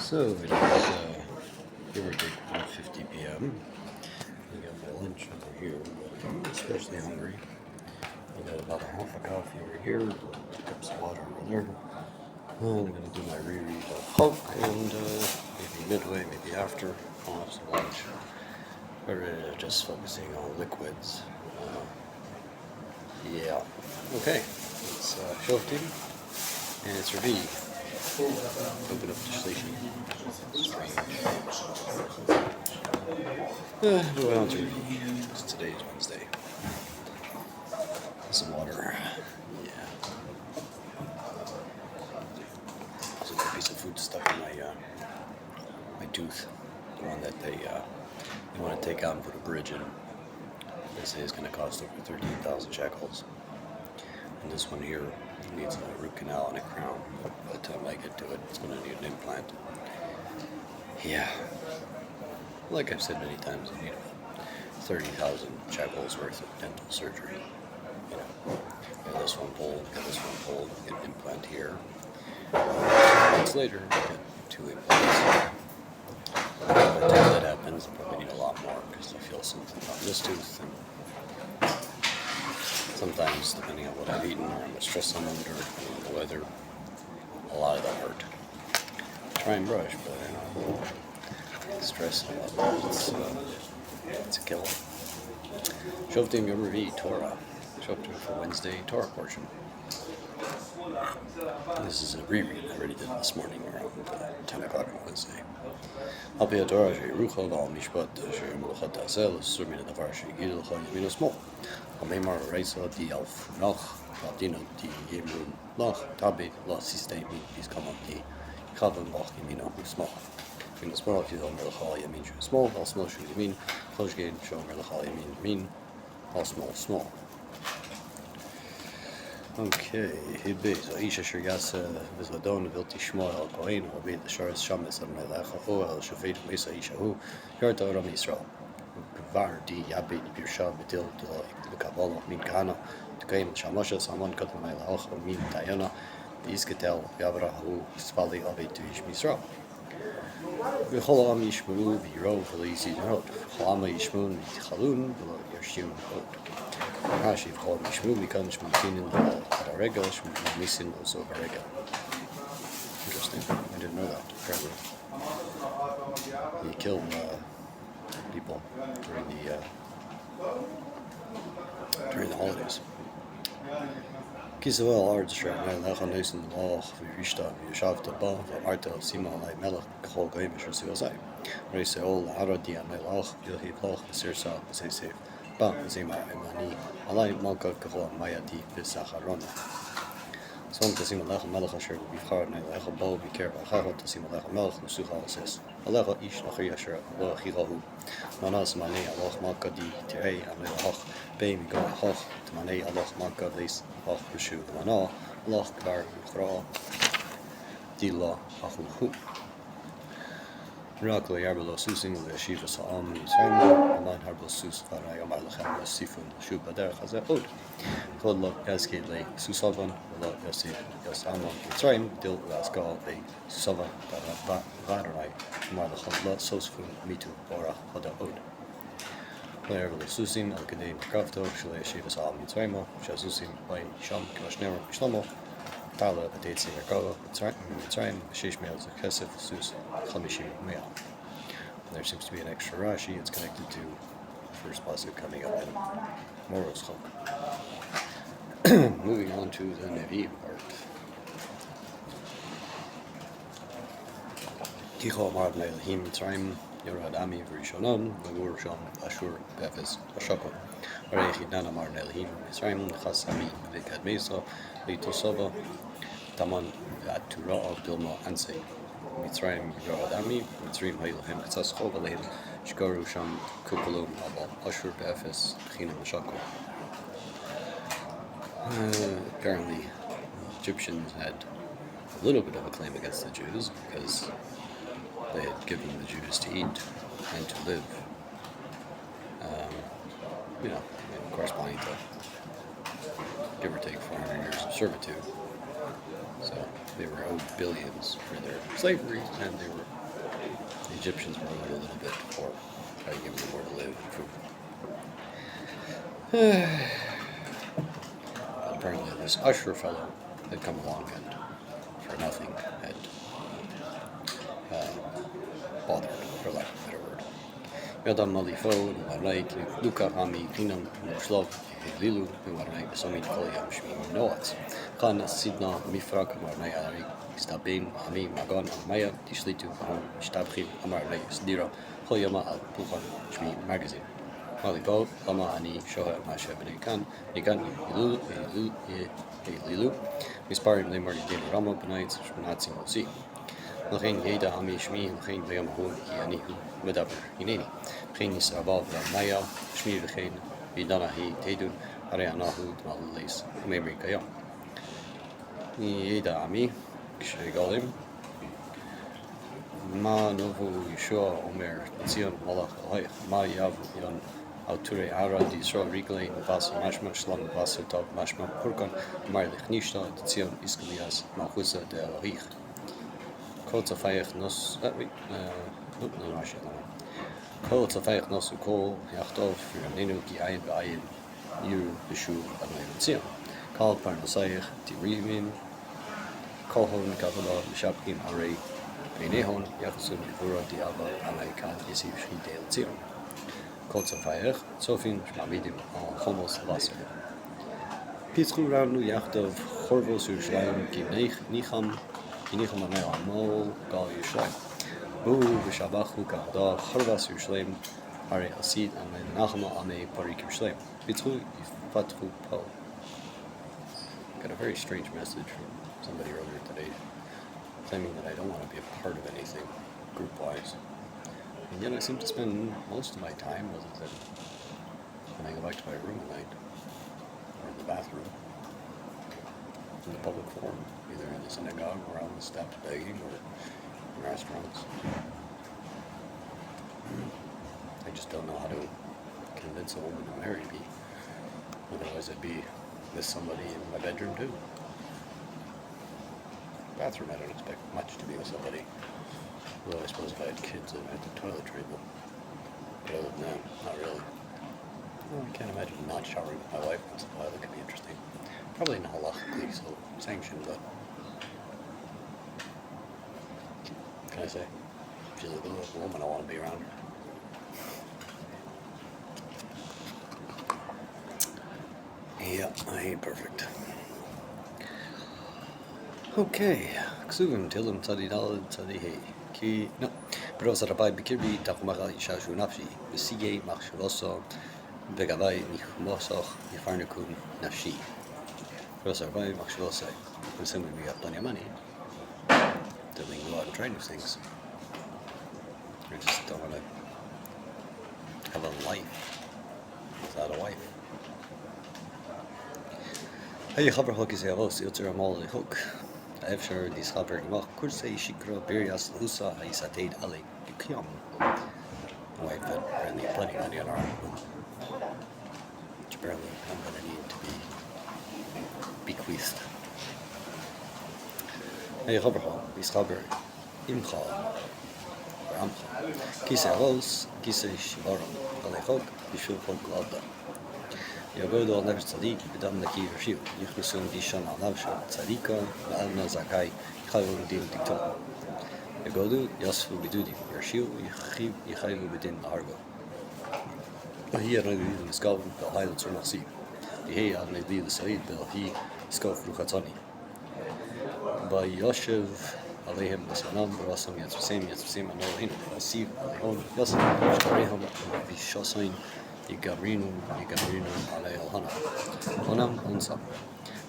So it is give or take 1:50 p.m. I got my lunch over here, but I'm especially hungry. I got about a half a coffee over here, cups of water over there. And I'm going to do my reread of Chok, and maybe midway, maybe after, I'll have some lunch. But really just focusing on liquids. Yeah. Okay. It's Shoftim, and it's Ravi. Open up the station. Strange. Moving on to Ravi. Today's Wednesday. Some water. Yeah. There's a piece of food stuck in my tooth. The one that they want to take out and put a bridge in. They say it's going to cost over 13,000 shekels. And this one here needs a root canal and a crown. By the time I get to it, it's going to need an implant. Yeah. Like I've said many times, I need 30,000 shekels worth of dental surgery. You know, get this one pulled, get this one pulled, get an implant here. Months later, get 2 implants. By the time that happens, I'll probably need a lot more because I feel something on this tooth. And sometimes, depending on what I've eaten or how much stress I'm under, depending on the weather, a lot of them hurt. Try and brush, but stress and whatnot, it's a killer. Shoftim Yom Revi, Torah. Shoftim for Wednesday, Torah portion. This is a reread. I already did it this morning around 10 o'clock on Wednesday. Al pi haTorah she'yerucha v'al mishpat she'yerucha ta'aseh l'sur min ha'davar she'yigid l'cha yamin u'smol. Al meimar reisa di al funach v'al dino di yemrun lach tabi la sistei min biskamam di chavan lach yamin u'smol. Min u'smol she'yomer l'cha al yamin she'smol al smol she'yamin choshgein she'yomer l'cha al yamin yamin al smol. Okay, Hibbeis, Aisha Shirgasa, Vizladon, Vilti Shmoel, Al Kohen, Obed, the Sharas Shamas, and Melecha, O El Shafet, Mesa Ishahu, Yarta Ram Israel, Var, Di, Yabed, Birsha, Bedil, the Kabbalah, Min Kana, Tukaim, Shamasha, Saman, Katamai, Alcha, Min, Diana, Isketel, Yabrahu, Spali, Abed, Tuish, Misrael. V'cholam Yishmu, V'yiro, V'lisi, Nerot, Cholama Yishmun, V'chalun, V'yashun, Rashi called Mishmu Mikan Shmutinin Regel Shmisin also Regel. Interesting. I didn't know that. Apparently, he killed people during the holidays. Kisavel Ards Shran Lechan Nason Loch Vishta Yashavta Ba Arta Sima Lai Melach Kol Gaimish or Siozai. Race Ol Aradia Melach Yilhi Loch Sirsa Safe. Ba Zima Imani Alai Malka Kahla Mayati Bisacharona. Son Tasima Lecha Melachasher Bihar Nelecha Bo be careful Haho Tasima Lecha Melch Suha says Alecha Ish Nachyasher Lo Hilahu Manas Mane Aloch Malka di Tirei Amelach Baim Go Hoch Tamane Aloch Malka Lis Hoch Rushu Mana Aloch Kar Khra Dila Ahu Rakli Arbelo Susing the Shiva Saam Sam Man Harbel Sus Farai Omar Lachem Sifun Shubader Hazaud Kodla Yaskid Lake Susavan Lot Yasid Yasamon Mitzrayim Dil Laskal Bay Susavan Varanai Omar Lachem Lot Sosfun Mitu Ora Hadaud Arbelo Susim Al Kadim Krafto Shale Shiva Saam Mitzrayim Shazusim by Sham Kashner Shlomo Tala Adet Sirakawa Mitzrayim Shish Meal Zakesef Sus Chamishim Meal. There seems to be an extra Rashi. It's connected to the first pasuk coming up in Moros Chok. Moving on to the Nevi'im part. Ticho Amar Bnei Elohim Mitzrayim Yorad Ami V'Rishonon V'Gur Sham Ashur Befes Ashako Arei Chidan Amar Bnei Elohim Mitzrayim Chasami V'Kad Mesa V'Tosava Taman V'Atura Dilma Ansei Mitzrayim Yorad Ami Mitzrayim Ha'ilhem Katzas Chov Aleim Shkaru Sham Kukulum Abal Ashur Befes Chinam Ashako. Apparently, Egyptians had a little bit of a claim against the Jews because they had given the Jews to eat and to live, corresponding to give or take 400 years of servitude. So they were owed billions for their slavery, and the Egyptians were owed a little bit for giving them where to live and food. But apparently this usher fellow had come along and, for nothing, had bothered, for lack of a better word. Yadam malifo, Marnaik, Luka Hami, Kinam, Muslov, Lilu, Marnaik, Samit Kolyam Shmi Noats. Khan Sidna, Mifrak, Marnai Ari, Stabin, Hami, Magon, Maya, Tishlitu, Stabhim, Amarnai, Sdira, Koyama al Puhan, Shmi magazine. Maliko, Lama Ani, Shoha, Masha, Benekan, Nigan, Lilu, Misparim, Lemari, Dim, Rama, Benaids, Nazi, Mosi. Geen Jeda Hami Shmi, geen Leamhoon, Yanihu, Medaber, Ineni. Geen is above Maya, Shmi, geen Vidana, he, Tedun, Areanahu, Malis, Memory Kayam. Jeda Ami, Kshegalim, Ma Novo Yeshua, Omer, Zion, Malach, Ma Yav, Yan, Auture Ara, di Israel Rigley, Vas, Mashma, Shlam, Vasutov, Mashma, Purkan, Marlich Nishta, Zion, Iskalias, Mahusa, de Rich. Kol Tafayach Nos, Kol Tafayach Nos, Kol, Yachtov, Nenu, Ki Ayin, Bayin, Yu, Beshu, and Zion. Kal Parnasayach, Tirimin, Kolhon, Gavala, Shapkim, Are, Benehon, Yakusun, Vura, Diaba, Amerikan, Yesiv, Shidel, Zion. Kol Tafayach, Sofin, Shmamidim, Homos, Vasser. Pitru Ranu, Yachtov, Horvos, Ushlayim, Ki Nicham, Kinicham Anel Amol, Gal Yushlaim. Boo, Vishabachu, Gada, Harvas Yushlaim, Are Asid, and Nachama Ame, Parik Yushlaim. Pitru, Fatru Po. Got a very strange message from somebody earlier today, claiming that I don't want to be a part of anything group-wise. And yet I seem to spend most of my time, other than when I go back to my room at night, or in the bathroom, in the public forum, either in the synagogue or on the steps begging, or in restaurants. I just don't know how to convince a woman to marry me. Otherwise I'd be with somebody in my bedroom too. Bathroom, I don't expect much to be with somebody. Although I suppose if I had kids, I'd have the toilet treatment. But other than that, not really. Well, I can't imagine not showering with my wife once in a while. That could be interesting. Probably not halachically so sanctioned, but what can I say? She's a good woman, I want to be around her. Yeah, I ain't perfect. Okay, Ksuvim Tilim Tadidal Tadihe. Ki no. Bros Rabai Bikirbi Takumara Ishashu Nafshi, Besige Machshoso, Begavai Nichmosach, Yafarnakun Nafshi. Bros Rabai Machshoso. Assuming we got plenty of money, then we can go out and try new things. I just don't want to have a life without a wife. Hey, Chaber Hook is Yavos, Yotzer Amal Hook. After this Chaber Gmach, Kursei Shikra, Birias, Lusa, Isated Ali, Kiam. My wife had apparently plenty of money on her own, which apparently I'm going to need to be bequeathed. Hey, Chaber Hook, this Chaber Imcha, Ramcha. Kise Avos, Kise Shivaram, Alechok, Bishul Hok Lavda. Yagodo al Nefesh Tzadik, B'dam Naki Yoshiv, Yichnusun Dishan al Navsha, Tzadika, V'alna Zakai, Chayvu Din Dikton. Yagodo, Yasfu B'dudi, Yoshiv, Yichayvu B'din Argo. Hier Nadi Niskav, B'alhayl Tzornachsi. Yehi al Nadi L'Said, B'alhi, Niskav Ruchatani. B'yoshev, Alehem L'Sanam, B'rasam Yatzvasem, Anohin, Asiv, Alehon, Yasam, Shkareham, Vishosain, Yigabrinu, Ale Alhana. Honam, Onsam.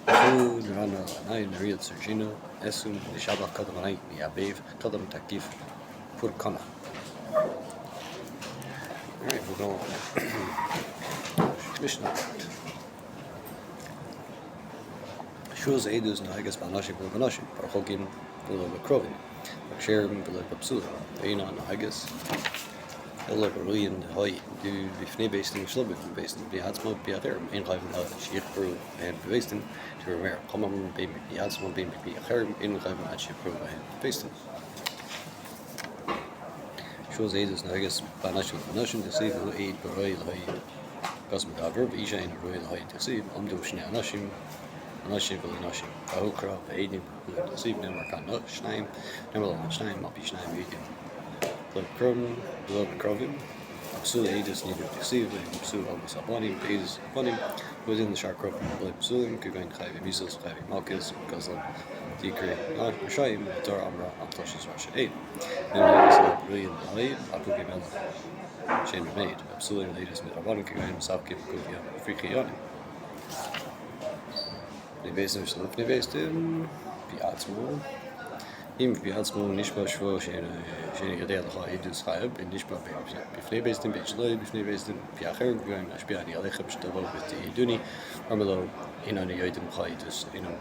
Hu, Nirana, Anai, Nariel Sergino, Esum, Nishabach, Kadamanai, Niabev, Kadam Takif, Purkana. Alright, we're going on. Mishnah. Shuz Edus, Nahagas, Banashim, Banashim, Parhokim, Villa Krovin, Aksherim, Villa Papsula, Aina, Nahagas. Hello, Korean. Hi, du befne based in Slobby based in Biatsmo Biater, in Live Sheikh Peru and based in to Rivera. Common baby Biatsmo baby Biater, in Live Sheikh Peru and based in. Shows Aidus Nagas, Banashal Nation to see the aid Royal High Cosmic Verb, Isha in Royal High to see, Shna Nashim, Nashim, Nashim, Ahokra, Aidin, to see Nemarkan Schneim, Nemerlan Schneim, Mapi Schneim, Aidin. The Crum, the Crovin. Absolutely, he just needed to see it. Absolutely, almost upon him, pays upon him. Within the shark crop, like Absolutely, could go in Chayv Misos, Chayv Malkis, because of Decree, Rashayim, Tar Amra, Antoshes Rasha 8. And then he said, brilliant, Haid, Apuki Mel, Shane made. Absolutely, latest with Rabban, could go in South Cape, Kukia, Frikiani. They based in Shalif, they based in Piatzmo. אם בעצמו נשבע שבוע שנגדי הלכה עדוס חייב, נשבע בפני בית דין בית שלוי, בפני בית דין פי אחר, וגם להשפיע אני עליך בשתבוא ותעידוני, אמר לו, אינני יודעים לך עדוס, אינם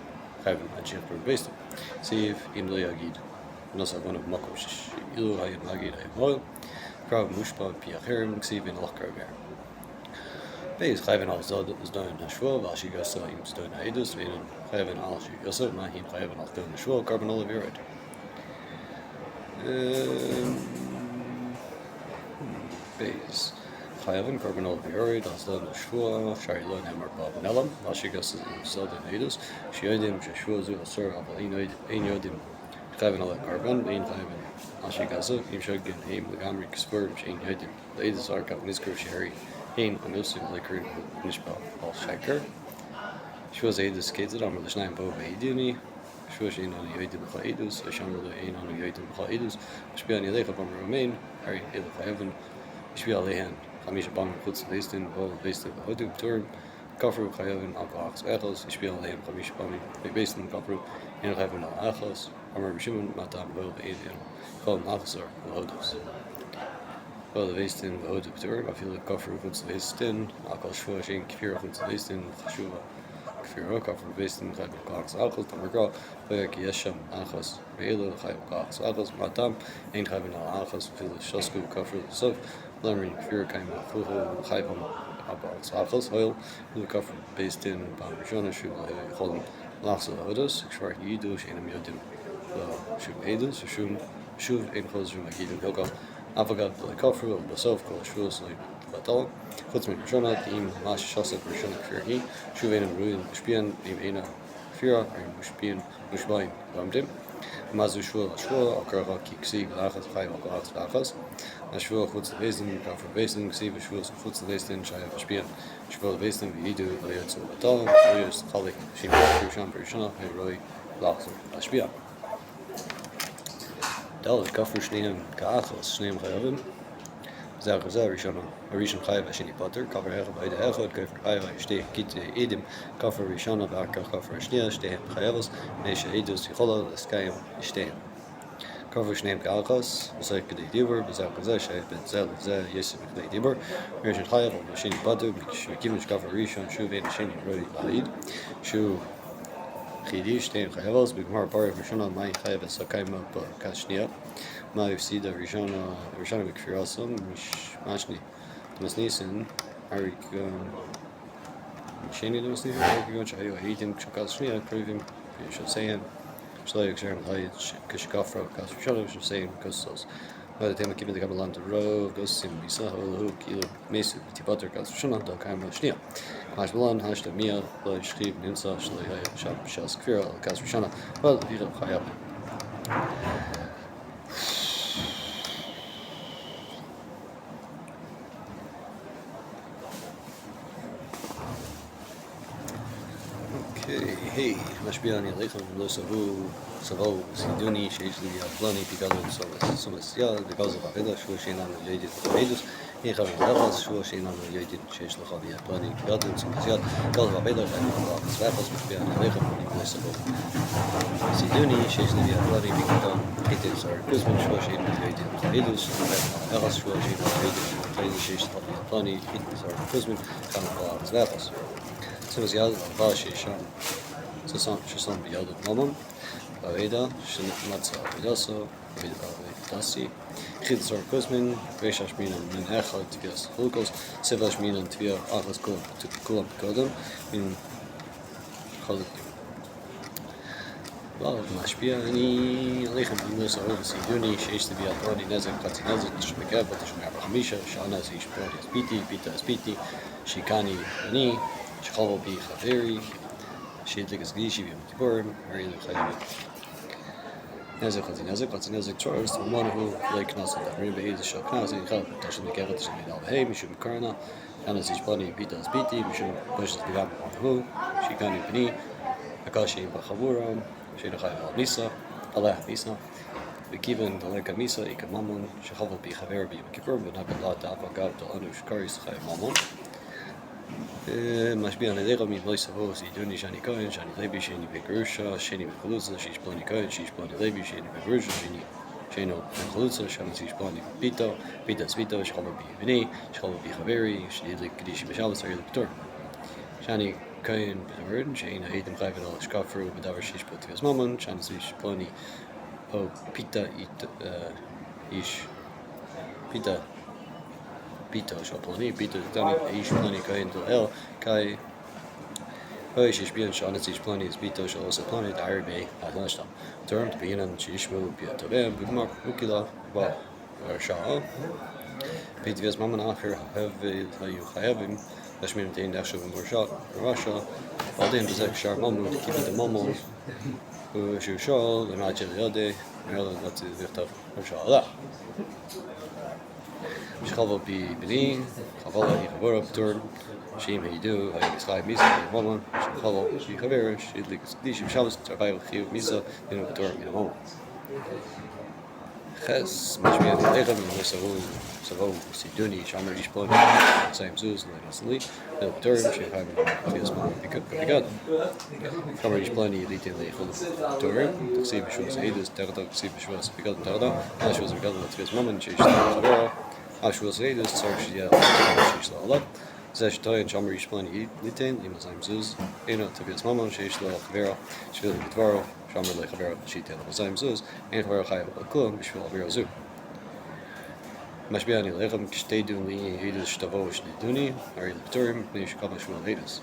חייבים להמשיך בבית דין. סעיף, אם לא יגיד, נוסע בנו במקום שאילו היה מגיד היה מועל, קרב מושפע פי אחר, כסיב אין הלך קרב גר. Beis chayven al zdon hashvua, val shigasa im zdon haedus, ve'enon chayven al shigasa, mahim chayven al zdon hashvua, carbon olive yored. Beis chayven carbon olive yored, al zdon hashvua, shari lo nemar bab nelam, val shigasa im zdon haedus, shiyodim shashvua zu asur, aval ein yodim chayven al carbon, ve'en chayven al shigasa, im shogin heim legamri kspur, shein yodim, leidus arkav nizkur shari. Ein anusim liquor nishba al shaker. Shwas aidus skated on the Shnine Bo Baiduni. Shwas in on the Yodim Chaidus, a shammer the Ain on the Yodim Chaidus, Spian Yeleka Bam Romain, Harry Elef Heaven, Spial Lehan, Hamisha Bam Puts based in Bo based in the Hodub Turn, Kafru Chayavan Alcohox Echos, Spial Lehan, Hamisha Bam, based in Kafru, in Heaven al Achos, Amar Bishimon, Matam Bo Baidin, Called Achasar, the Hodus. Well, the waste in the Hodub Turn, I feel like Kafru puts the waste in, Alcohol Shua, Shane Kafira puts the waste in, Shua. Kafira, Kafru based in Chayv Alcohox Achos, Tamarga, Hoyak Yesham Achos, Reila, Chayv Alcohox Achos, Matam, Ain Chayv al Achos, Fil Shosku, Kafru, Sof, Lemrin, Kafira, Kaim, Fuhu, Chayv Alcohox Achos, Hoil, the Kafru based in Bam Rishona, Shua, Cholim, Lachsa Hodus, Shvar Yidu, Shanam Yodim, Shub Edus, Shuv, Ain Chos, Magidu, Hilgal. Avogad the Kafru, Basov, Kol Shvus, like Batal, Chutzman Rishona, Im Mash Shasek Rishona Kfirhi, Shuvain and Ruin, Mushpian, Im Ena Kfira, and Mushpian, Mushbain, Lamdim, Mazu Shua, Shua, Akarha, Kiksi, Lachas, Chai, Alkohats, Lachas, Ashua, Chutz the Basin, Kafru Basin, Ksiv, Shvus, Chutz the Basin, Shai, Mushpian, Shvul Basin, Vidu, Layatsu, Batal, Ruyus, Khalik, Shim, Rishon, Rishona, Roy, Lachas, Ashpian. Dal Kafru Shneim Kachos Shneim Chayavim Zag Rishon Chayv Shini Potter Kafru Hechad by the Echad Kafru Chayv Shtei Kit Edim Kafru Rishon Vaka Kafru Shnia Shtei Chayavos Nesha Edus Yichola Skayim Shtei Kafru Shneim Kachos B'Zay Kedei Dibur B'Zag Shayv Ben Zel Zeh Yisif Kedei Dibur Rishon Chayv Shini Potter Shmikimush Kafru Rishon Shuv Shini Rodi Laid Shuv Chidish Shtein Chayavos, Bigmar Bar Rishona, Mai Chayav Sakayma Kashnia, Mai Sida Rishona Bikfirasum, Mashni, Masnisin, Arik Shani Masni, Arigon Chayo, Eating Chakashnia, Proving, Shasayan, Slayik Sharon Hayat, Kashkafra, Kashana, Shasayan, Costos. By the time I keep the Gabalan to row, Gosim, Bisa, Hulu, Kilo, Mesu, Tibater, Kashana, Dakama, Shnia. Hashbalan, Hashta Mia, Shkib, Ninsa, Shlay, Shab, Shas, Kfira, Kasrishana, well, Vira Hayab. Okay, hey, Mashbiani Lekham, Losavu, Savo, Siduni, Shazli, Plani, Picado, Somasia, the Gaza Veda, Shushin on the Yadid Pages, Hekam Levels, Shushin on the Yadid, Shazlahavia, Plani, Picado, Somasia, Gaza Veda, and Svafas, Mashbiani Lekham, Losavo. Siduni, Shazli, Plani, Picado, Hitis are Kuzman, Shushin on the Yadid Pages, Elas, Shushin on the Yadid, Shazlavia, Plani, Hitis are Kuzman, Kamal Svafas. So was Yad Vashi Sham. So some Biyad Mamam, Aveda, Shinat Matza, Vidaso, Vida. Dasi, Chitzor Kuzmin, Reshash Minan, Min Echad, Tvias Hulkos, Sivash Minan, Tvia, Achas Kulam Kodam, Min Cholikim. Well, משפיע אני עליכם אימוס אהוב סידוני שיש לי בידוני נזק חצי נזק תשמגב ותשמע בחמישה שענה זה ישפוט יספיתי פיתה יספיתי שיקני אני שחובו בי חברי שידליק הסגישי ביום כיפורים הרי לו חייבים נזק חצי נזק צ'ורס ומונו לא יקנס את דברים באיזה של קנס אני חייב תשמגב ותשמגב בהי משום קרנה שענה זה ישפוטי פיתה יספיתי משום פשט גם הוא שיקני אני הקשי בחבורם Shein Chayv Misa, Allah Misa, V'kivan Daleka Misa, Ika Mammon, Shechavel Bi Chaver Bi Kippur, V'nagat Avagav Dal Anush Karis Chayv Mammon. Mashbian Alecha Mi Loisavo Ziduni Shani Kohen, Shani Levi, Shani Begrusha, Shani Bechalutza, Shish Plani Kohen, Shish Plani Levi, Shani Begrusha, Shani Bechalutza, Shani Shish Plani Pito, Pita Svito, Shechavel Bi Vini, Shechavel Bi Chaveri, Shani Kedishi Meshavas, Ariel Ketur. Shani Kain B'Naverd, Shein Ha'edim Chayven Al Shkafru, B'Davar Shish B'Tivas Mammon, Shan Zish Ploni, O Pita Ish, Pita Shal Ploni, Pita Dani, Ish Ploni Kain Del El, Kai, O Shish Bian, Shan Zish Ploni, is Bito Shal Osa Ploni, Da'ir Bey, Adnashtam, Term, Bianan, Shishmu, Biatovem, Bugmak, Ukila, Ba, Sha'o, B'Tivas Mammon Acher, Havev, Hayu Chayavim, Lashmin Tain Dashu and Russia, Baldim Bezek Shar Mamu, keep the Momo, Shushal, the Majel Yode, Merlin Lati Virtav, Russia. Shchavo Bi Benin, Chavala Hikavora Turn, Shim Hidu, Hagiskai Misa, Maman, Shchavo, Shikaver, Shidlik Dishim Shabbos, Tarbayo Hiu Misa, Turn, Minamon. Ches, Mashmian Legam, Savo, Siduni, Shamer Ishpon, Same Zeus, Lately, no term, Sheham, Fiasman, Picard, Shamer Ishplani, Litin Lechol, Turim, Taxi Bishwas Aidus, Terda, Taxi Bishwas, Picard Tarda, Ash was regarded at Fias Maman, Chish Lavera, Ash was Aidus, Sarchia, Chish Lalab, Zesh Toy and Shamer Ishplani, Litin, Lima Same Zeus, Eno, Tafias Maman, Chish Lavera, Shvil Vitvaro, Shamer Lechavera, Shitel, Same Zeus, and Hora Chai, Klum, Bishwil Avera Zoo. Mashbiani Lechem, Kstedun, Li, Edus, Stavo, Shniduni, Ari Lepturim, Nishkama Shul Edus.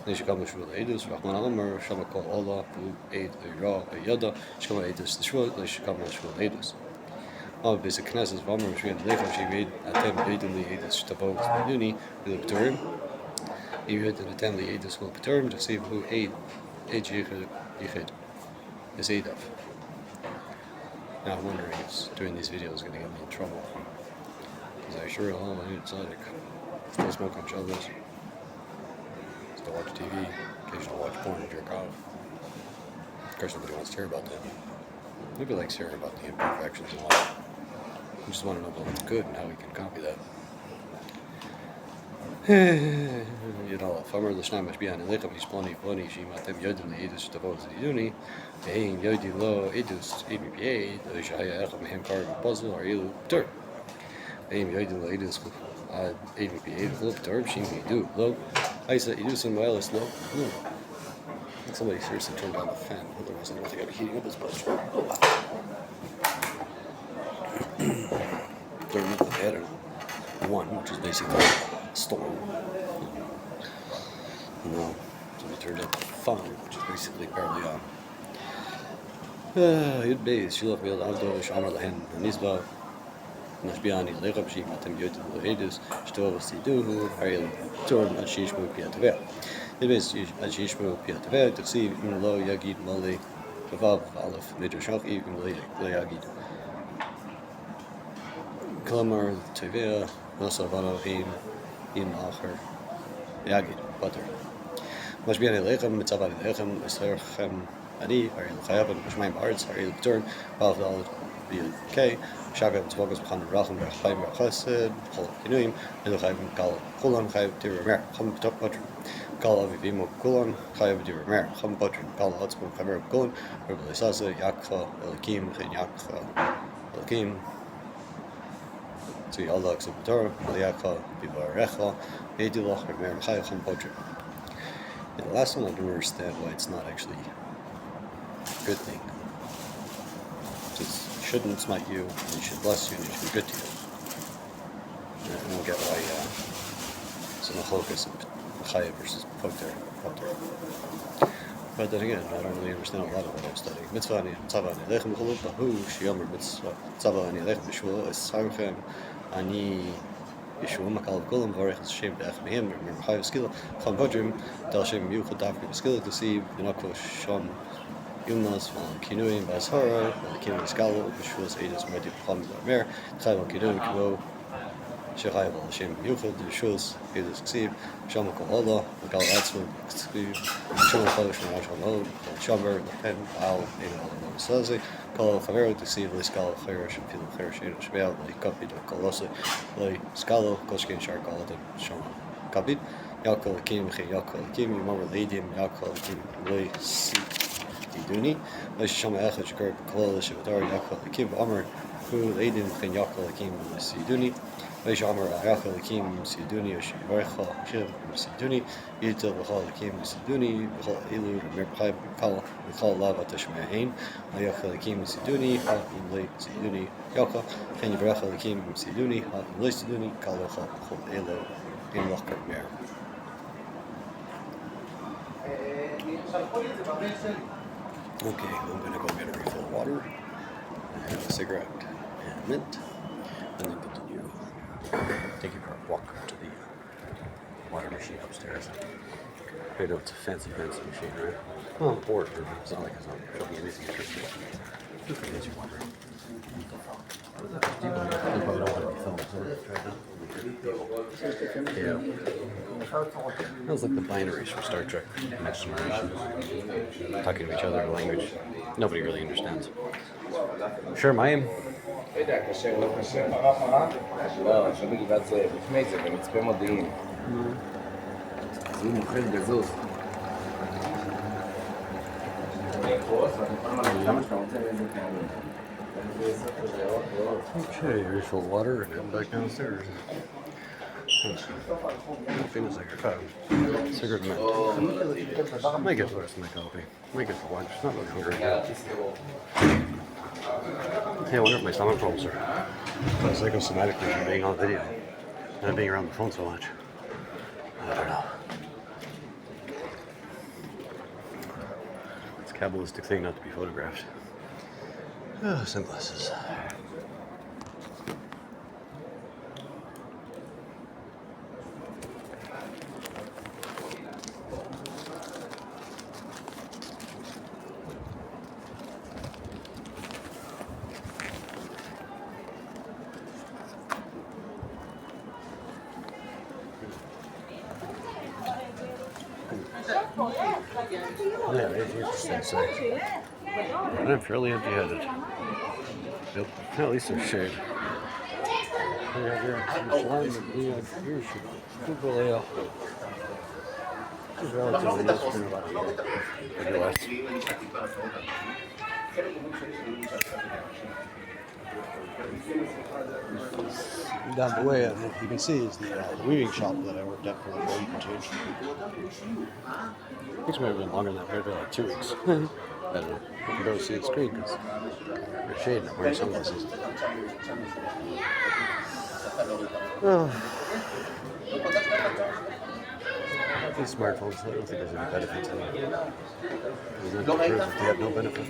Nishkama Shul Edus, Rahman Alamar, Shamakol Allah, Bu, Aid, Ra, Yada, Shkama Edus, the Shul, Nishkama Shul Edus. All basic Knesses, Vamar, Mashbian Lechem, she made Atem, Edun, Li, Edus, Stavo, Shniduni, Lepturim. You had an attempt, Li, Edus, Lepturim, to see who Aid, Yichid, is Aid of. Now I'm wondering if doing these videos is going to get me in trouble. I sure all I need tzaddik. Still smoke on Shabbos. Still watch TV. Occasionally watch porn and jerk off. Of course, nobody wants to hear about that. Nobody likes hearing about the imperfections in life. We just want to know about what's good and how we can copy that. You know, if I'm the Shnai Mashbian and Lechem is Ploni, Shimatem Yodin, the Edus, Tavos, the Yuni, Behin Yodi Lo, Edus, ABPA, the Shaya Echem, Hem Karv, Puzzle, or Ilu, Tur. Aim Yodin, the Edus, ABPA, Flip, Turb, Shim, do, Lo, Isa, Edus, and Wireless, Lo, no. I think somebody seriously turned down the fan, otherwise I don't think I'd be heating up as much. Turn up the pattern. One, which is basically storm. No, so we turned up the fun, which is basically barely on. Yud Beis, Shilach Be'el Avdo, Shamar Lahen, Nizba, Nashbiani, Lechab Shim, Atem Yod, Lohedus, Shtov, Siduhu, Ariel, Torn, Ashishmu, Piataver. Yud Beis, Ashishmu, Piataver, Taksiv, Lo, Yagid, Mali, Vav, Aleph, Midrashach, Ibn Lo Yagid. Klamar, Tevea, Nosavano, Im Acher, Yagid, Butter. Mashbian Lechem, Mitzavan Lechem, Esterchem, Adi, Ariel Chayavan, Mashmaim Arts, Ariel Turn, Valval, BK, Shagab, Tvogas, Khan Racham, Rachim, Rachased, Hol Kinuim, Elohim, Kal, Kulan, Chayab, Diramer, Ham Top Butter, Kal Avivimo, Kulan, Chayab, Diramer, Ham Butter, Kal Hotsmo, Kamer, Kulan, Rebellisasa, Yakha, Elikim, Yakha, Elikim. So Allah accept Torah, Aliyaka, Bivarecha, Edilach, Remer, Chayacham, Podri. And the last one, I don't understand why it's not actually a good thing. Just shouldn't smite you, and he should bless you, and he should be good to you. And we'll get why some machlokas and Chaya versus Potter. But then again, I don't really understand a lot of what I'm studying. Mitzvah ani tzava ani lechem b'cholu bahu shiyomer mitzvah tzava ani lechem b'shua esarchem ani Yeshua makal v'kolam v'orech es Hashem de'ech mehim remember Chaya v'skila cham bodrim del Hashem yuchad davke v'skila t'siv v'nakvo shom Yumnas v'al kinuim v'azhara v'al kinuim v'skala v'shuas eidas moedi v'cham v'amer Chaya v'al kinuim k'vo Shechai v'al Hashem yuchad v'shuas eidas ksiv Shama kol Allah v'gal atzma ksiv Shama chodesh v'nach halom Shomer l'pen al ein al sazi Kol chavero t'siv l'skala v'chayra shemfilu v'chayra sheinu shmeal l'ikapid v'kolosai l'skalo kol shkein shar kalatim shama kapid Yakol Akim v'chein Yakol Akim Yomar l'eidim Yakol Akim l'oi siduni Shama echad shkar b'kolol l'shevatar Yakol Akim v'amar hu l'eidim v'chein Yakol Akim l'oi siduni Amar Yakol Akim siduni Yoshivarecha Hashem siduni Yitel v'chol Akim siduni v'chol elu Merpchai v'kal v'chol lav atashme'ain Yakol Akim siduni ha'im l'oi siduni Yakol v'chein Yivarecha Akim siduni ha'im l'oi siduni kal v'chol v'chol elu in Lachkar Mer. Okay, I'm gonna go get a refill of water, and have a cigarette and mint, and then continue taking a walk to the water machine upstairs. I know it's a fancy machine, right? Well, I'm bored, but it's not like it's not showing anything interesting. Look at this water. You probably don't want to be filmed right now. Yeah. That was like the binaries from Star Trek Next Generation. Talking to each other in a language nobody really understands. Sure, Mayim. Okay, refill water and head back downstairs. Nothing is like a cup. Cigarette mint. I might get the rest of my coffee. Might get for lunch. Not really hungry yet. Hey, I wonder if my stomach problems are psychosomatically from being on video and being around the phone so much. I don't know. It's a Kabbalistic thing not to be photographed. Oh, sunglasses. Yeah, it's interesting. I'm fairly empty-headed. Yep. At least there's shade. It's relatively nice for about a year. Down the way, you can see is the weaving shop that I worked at for like a week or two. I think it might have been longer than that, maybe like 2 weeks. I don't know. You can go see the screen because there's shade and I'm wearing sunglasses. These smartphones, I don't think there's any benefit to them. There's no proof if they have no benefit.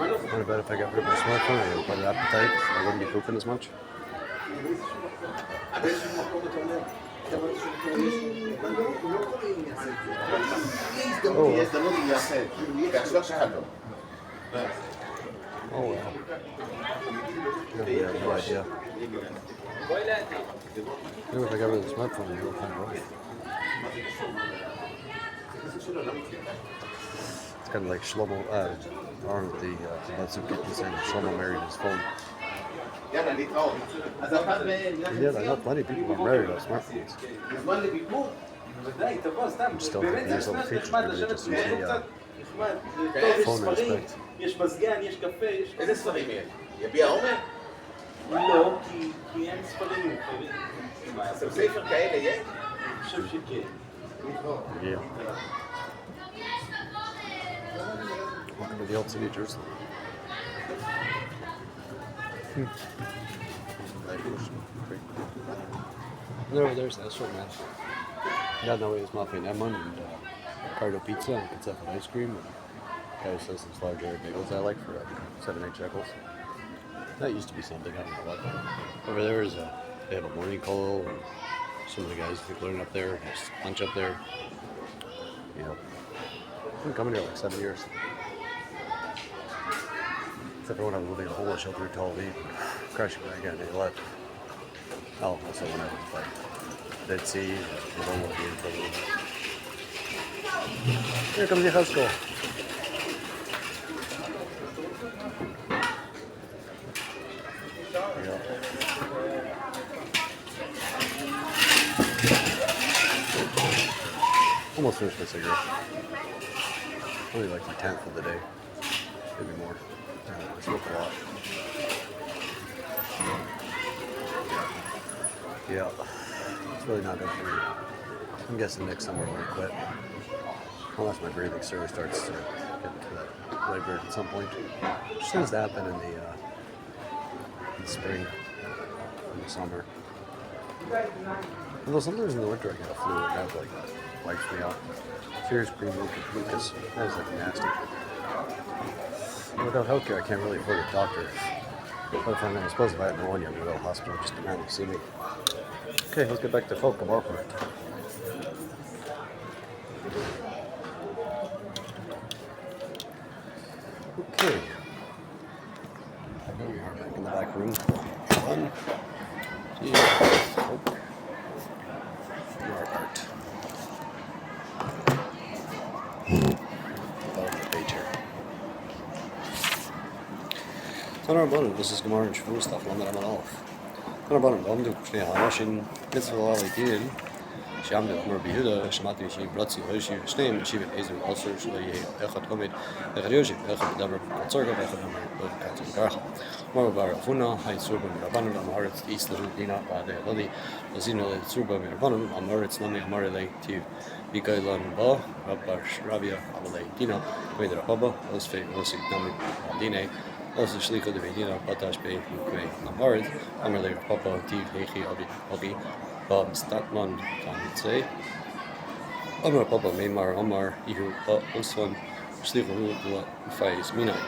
What about if I got rid of my smartphone? I have a better appetite, I wouldn't be pooping as much. Oh well. Oh well. Yeah, no idea. Maybe if I got rid of the smartphone, I would find a way. It's kind of like Shlomo, or the Batsuki saying Shlomo married his phone. Yeah, I know plenty of people who are married on smartphones. I'm still thinking there's other features, maybe they just use the phone respect. יש מזגן, יש קפה, יש... איזה ספרים יש? יביע עומר? לא, כי אין ספרים. ספר כאלה יש? אני חושב שכן. Welcome to the old city of Jerusalem. No, there's that sort, man. Yeah, no, it was muffin lemon and cardo pizza and pizza and ice cream. And guy says these large Arab bagels I like for like 7-8 shekels. That used to be something, I don't know what. Over there is they have a morning call, and some of the guys I think learn up there, there's lunch up there. Yeah. I've been coming here like 7 years. Except for when I was living in a homeless shelter in Tel Aviv, crashing back again, they left. Oh, also when I was like Dead Sea, the homeless here for a little bit. Here comes the house school. Yeah. Almost finished my cigarette. Only like the 10th of the day. Maybe more. I smoke a lot. Yeah. It's really not good for me. I'm guessing next summer I'll quit. Unless my breathing really starts to get to that labor at some point. Which tends to happen in the spring, in the summer. Although sometimes in the winter I get a flu and that like wipes me out. Serious green mucus. That is like nasty. Without healthcare I can't really afford a doctor. But if I suppose if I had pneumonia I'm going to go to the hospital just to manage to see me. Okay, let's get back to folk apartment. Okay. Here we are back in the back room. One. Folk. More art. About the page here. Tanarbanu, this is Gemara and Shavu stuff, one that I'm on off. Tanarbanu, Bamdu, Shnei Hamashin, Mitzvah Alidin, Shamdu, Amr Bihuda, Shamati, Shi, Bratzi, Hoshi, Shneim, Shivit, Ezra, also, Shalay, Echad Homid, Echad Yoshi, Echad Davar, Kotzorga, Echad Hamar, Katzim Garcha, Marabar Funa, Hai Surba, Mirabanum, Amaritz, East Little Dina, Bade Lodi, Lazino, Surba, Mirabanum, Amaritz, Nami, Amarile, Tiv, Bikailan Ba, Rabbar, Rabia, Amalei, Dina, Vedra Haba, Osfe, Osi, Nami, Dine, also Shliko de Vedina, Batash Bay, Mukwe, Amarid, Amalei, Papa, Tiv, Hechi, Abi, Bob, Statman, Tamitse, Amar Papa, Maymar, Amar, Ihu, Oswan, Shliko, Faiz, Minai.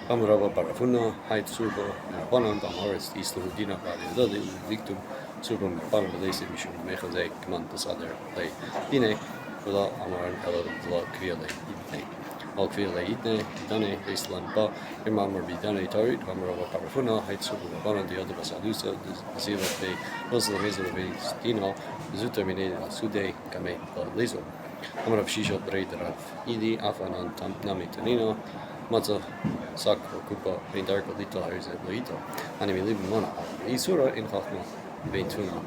Amarava Barafuna, Haid Surba, Mirabanan, Amaritz, East Ludina, Badi Lodi, Victum, Surba, Mirabanan, Lacey, Mishum, Mechaze, Command, Tasader, Lay, Dine, Villa, Amar, Ella, Villa, Kviale, Idne. All Kviale, Idne, Dane, Island, Ba, Imamar, Bidane, Tarit, Amarava Barafuna, Haid Surba, Mirabanan, the other Basalusa, Zila, Bay, Rosla, Mesa, Bay, Dino, Zuterminated, Sude, Kame, Lezo. Amarav Shisha, Braidarav, Idi, Afanan, Nami, Tanino, Matzah, Sakra, Kupa, Vein Darko, Lito, Arizet, Loito, Anime Libin Mona, Isura, in Chachma, Vein Tuna,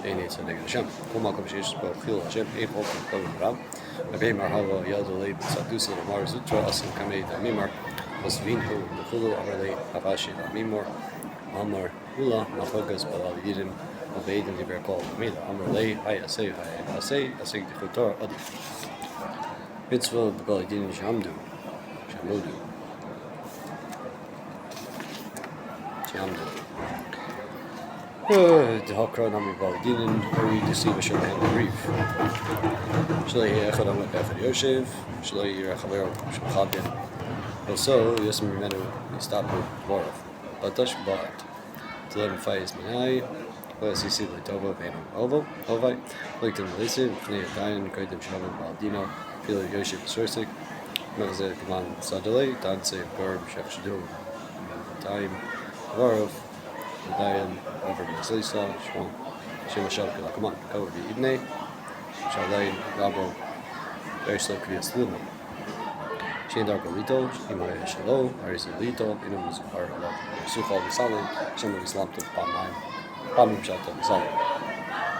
Ein Tzadeg Hashem, Kumakam Shish, Bafil Hashem, Epol, Kavim Ram, Abay Marhava, Yadolei, Sadusa, Mar Zutra, Asim Kamei, Damimar, Osvinhu, Nukulu, Amarlei, Havashi, Damimor, Amar, Hula, Mafogas, Baladidim, Abaidin, Libercol, Mila, Amarlei, Ayasei, Ayasei, Asig de Kutor, Adi. Mitzvah, Baladidim, Shamdu, Shamudu. Jamdu. The Hakra Nami Balidin, Uri Deceive Shalay and Grief. Shalay Echadam Echad Yoshev, Shalay Yechaver Shachadin. Also, Yosem Menu Istapu Vorov. Batash Bat. Tlem Faiz Minai, Sisi Litova Venum Ovai, Likton Lisiv, Nea Dayan, Kodim Shaman Baldino, Philo Yoshev Sursik, Mazet Kaman Sadale, Danse Burb Shachshadu, Time. Varov, Dayan, over Maslisa, Shwan, Shimashab, come on, cover the Idne, Shalain, Rabo, Verslo Krias Luma. Shindarko Lito, Imaya Shalo, Arizalito, Inamus Arala, Sukhal Visalim, Shimmer Islam to Pamai, Pamim Shata Visalim.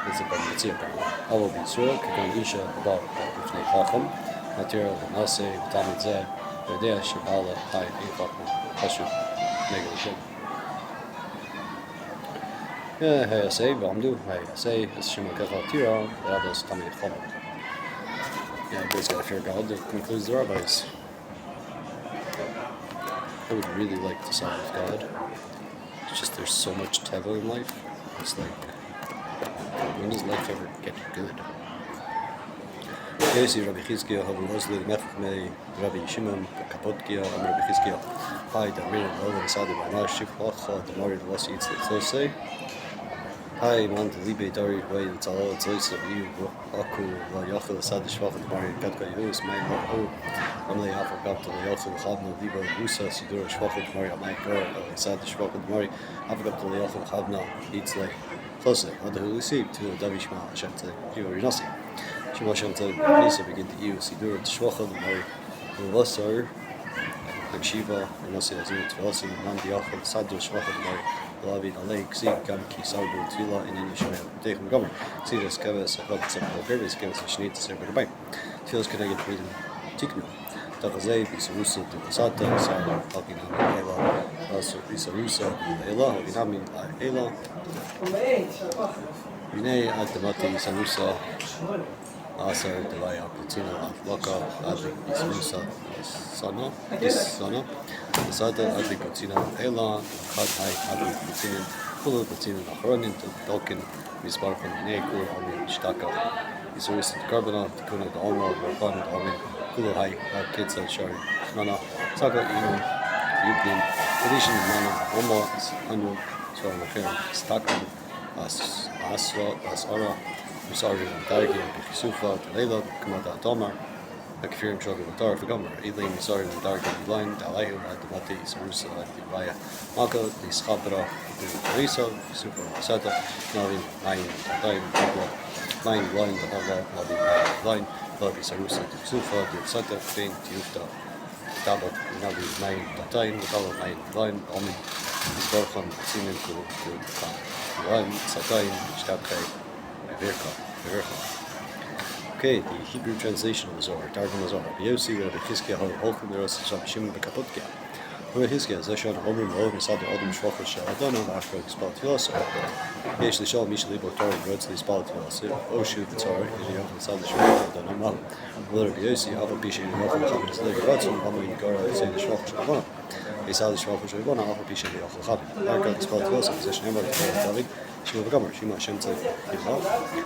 It's a Bamitzia Pamai. I will be sure, Kikandisha, about Ifne Hacham, Material, Nase, Vitamidze, Verdea, Shabala, Tai, Infakma, Hashu, Negative. Hey, I say, Vamdu, hey, I say, it's Shimakava Tira, Rados Tamid Chom. Yeah, everybody's got to fear God that concludes the rabbis. I would really like to side with God. It's just there's so much teva in life. It's like, when does life ever get good? Yesi Rabbi Chizkiah have Muslim Mefme Rabbi Shimon Kapotkia and Rabbi Chizkiah. Hi, Damir Logan Sadi Banash Shiflacha Damari Lasi It's Tlose. Hi, man, the Libe Dari Way it's all it's Lois of you Aku La Yachel Sadi Shvacha Damari Katka Yus May Ho Ramley Alpha Kapta La Yachel Chavna Libo Musa Sidur Shvacha Damari Amay Gor Sadi Shvacha Damari Alpha Kapta La Yachel Chavna It's like Close. Other who received to Davishma Shemte you Rinasi. Shema Shemte Nisa begin to you Sidur Shvacha Damari Lasar and Shiva Rinasi Azim Tvelasi Nandi Yachel Sadi Shvacha Damari Lavid Alei Ksig Gam Ki Sarbu Tvila in any Shemel Techum Gomer. See this Keves Akot Sepal Keves Keves Shnit Serber Bay. Tfilas connected with Tiknu. Takazei Bisarusa Sata Sar Alpinami Ela Asur Bisarusa Ela Alpinami Ela Vine Adamati Sanusa Asar Devaya Putina Laka Adri Bisarusa Sana Sata Adri Putina Ela Kadai Adri Putina Kulu Putina Nachronin Tolkien Misbarkon Nekur Amin Shtaka Bisarusa Karbana Tikuna Alma Rakan Amin Kulu Hai Kitsa Shari Nana Saka Inu Yupin Edition Nana Oma Anu Swarmafin Stakan Asra Musari Dargi Bisufa Leila Kamada Domar Akifirim Shogun Matar Fagomer Elim Musari Dargi Line Dalayu Adamati Sarusa Divaya Mako Diskabra Lisa Super Masata Navin Nine Time Nine Line Dahava Navin Line Lavi Sarusa Sufa Sata Fain Tiufta Tabat Navi Nine Tatain Matala Nine Line Omin Isbarkhan Sinin Kul Line Satain Stabkai Virka. Okay, the Hebrew translation of the Zohar, Targum the Zohar. Yosi Rabbi Chizkiah Holchem Eros Rabbi Shimon Bekapotkia. Rabbi Chizkiah Zeshon Omrim Lo Misad Odom Shvachot Shaladonu After Dispal Tfilas. Yesh Lishol Mishal Libo Torah Rods Dispal Tfilas. Oshu B'Tzor Yom Misad Shvachot Shaladonu Mal. Rabbi Yosi Ava Pishi Yochel Chavim Zelig Rodzon Hamu Yigara Yisei Shvachot Shaladonu. Yisad Shvachot Shaladonu Ava Pishi Yochel Chavim. After Dispal Tfilas. Zeshon Emor David. Shima V'Gomer, Shima Shemtze Yilha,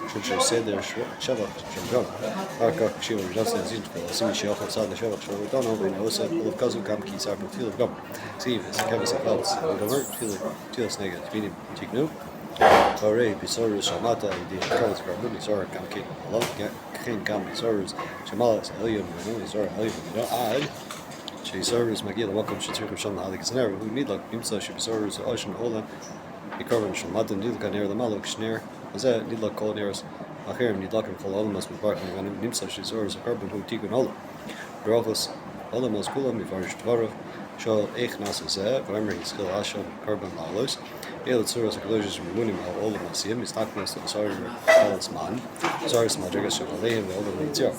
Shim Seder Shavach Shem Gom, Arka Shima V'Jansen Zin Simi Sheochel Sad Shavach Shem V'Dono, V'In Osa Olav Kazu Gam Ki Sarbu Tfil V'Gomer, Ziv is Kevis Akal Gomer, Tfilas Nega Tvinim Tiknu, Varei Bisorus Shamata Idi Kalas Gramu Bisor Gam Ki Olav Ken Gam Bisorus Shamalas Eliam V'Nu Bisor Eliam V'Nu Ad Shesorus Magil Welcome Shetzirkum Sham Halik Zaner who need like Bimsa Shesorus Ocean Ola Ikorban Shalmatan Nidlaka Ner the Maluk Shner, Azet Nidlak Kol Neros, Acherim Nidlakim Kol Olamas with Barking and Nimsa Shizors, a carbon who Tikun Ola. Brachos Olamas Kulam, Mivarish Tvarov, Shal Echnas Azet, Vamer Hiskil Asham, Carbon Lalos, El Tsuras Ecologis Remunim Al Olamasim, Istakmas and Sar Alas Man, Sars Madrigas Shalaim, the Olam Mitzir.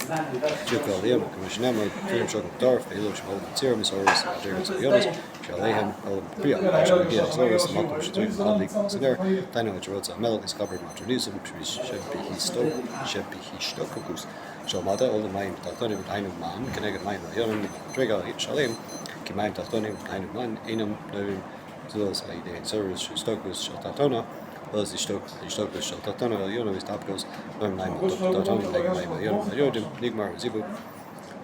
Chukaliam, Commissioner, Freedom Shok Darf, Elo Shal Mitzir, Misaris, Madrigas Yonas, Shalehem, Olam Priya, Asham Gia, Zoris, Malcolm Shadrin, Alik, Sider, Dino Rosa Melk is covered Matronizum, Shepi Histokus, Shalmata, Olamaim, Tatonim, Ainum Man, Connected Mind, Yonam, Drega, Shalim, Kimaim Tatonim, Ainum Man, Enum, Novim, Zulas, Aide, Zoris, Stokus, Shatatona, was the Stokus, Shatatona, Yonam is Tapkos, Nom Naim, Tatonim, Nigma, Yodim, Nigmar, Zivu,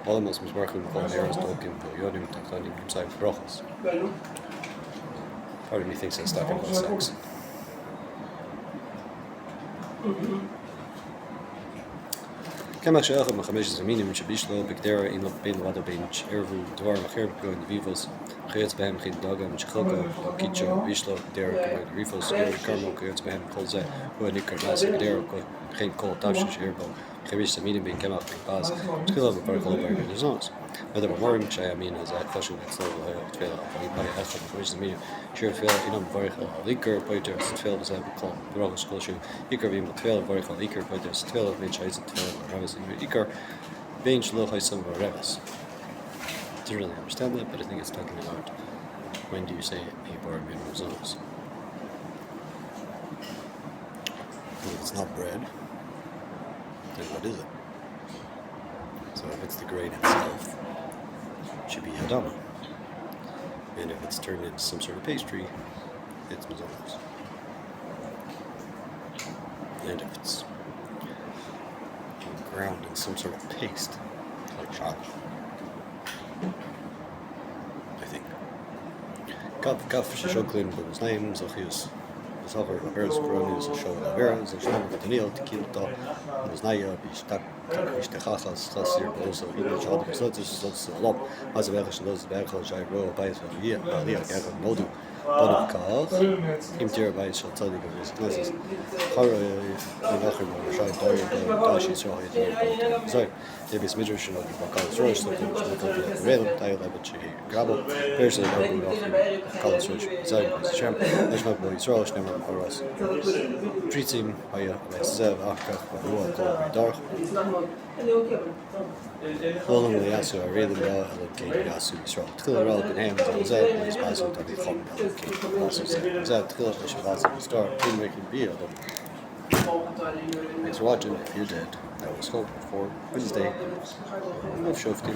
Olamos, Misbarkum, Eros, Tolkien, Yodim, Tatonim, Inside Brochos. Part of me thinks that's talking about sex. كما شاخذ من 5 زميني من شبيشلو بقدر إن بين وضع بين شعرفو دوار مخير بكون فيفوس خيط بهم خيط داغا من شخلقة وكيتشو بيشلو بقدر كمان ريفوس كارمو خيط بهم كل زي هو نيكر ناس بقدر خيط كل تابش شعرفو خبيش زميني بين كما بين باز تخيلها بباركو باركو نزونس هذا بمرم شاي أمين هذا خشو نتصل وهي تفيل باي أخذ خبيش زميني شعر فيل إنهم باركو ليكر بايتر ستفيل بزاف بقول بروغ سكول شو ليكر بيم تفيل باركو ليكر بايتر ستفيل بين شاي ستفيل رمز Ikar being Shlo Haisam Revis. Didn't really understand that, but I think it's talking about when do you say a bar min zones. If it's not bread, then what is it? So if it's the grain itself, it should be Adama. And if it's turned into some sort of pastry, it's mazonos. And if it's ground in some sort of paste, like Chok, I think. Gaf Shok his name, so he was over the birds grown, so show the bears, and show the Neil to kill the Naya, Bishtak, Kishtakas, Tassir, also in the child, so this is a lot. As a version of those back, I wrote by the year, Balia, Gavin Modu, Bonukar, Interior by Shatadi, his classes. Horror, Nachem, or Shai Dory, Dashi, so I so maybe it's Midration of the College Roast, so the Rail, Dialabach, Grabble, there's a College Roast, Zag, Champ, National Boys, Rosh, never for us. Treats him by a Zev, Aka, Bahua, Call Dark. Volgende jaar zou reden wel elke jaar zoiets wel. Het gaat wel in hem dat zij is pas dat ik gewoon elke als ze zij het gaat als je was in start in making beer. Thanks for watching. If you did, that was hope for Wednesday of Shoftim.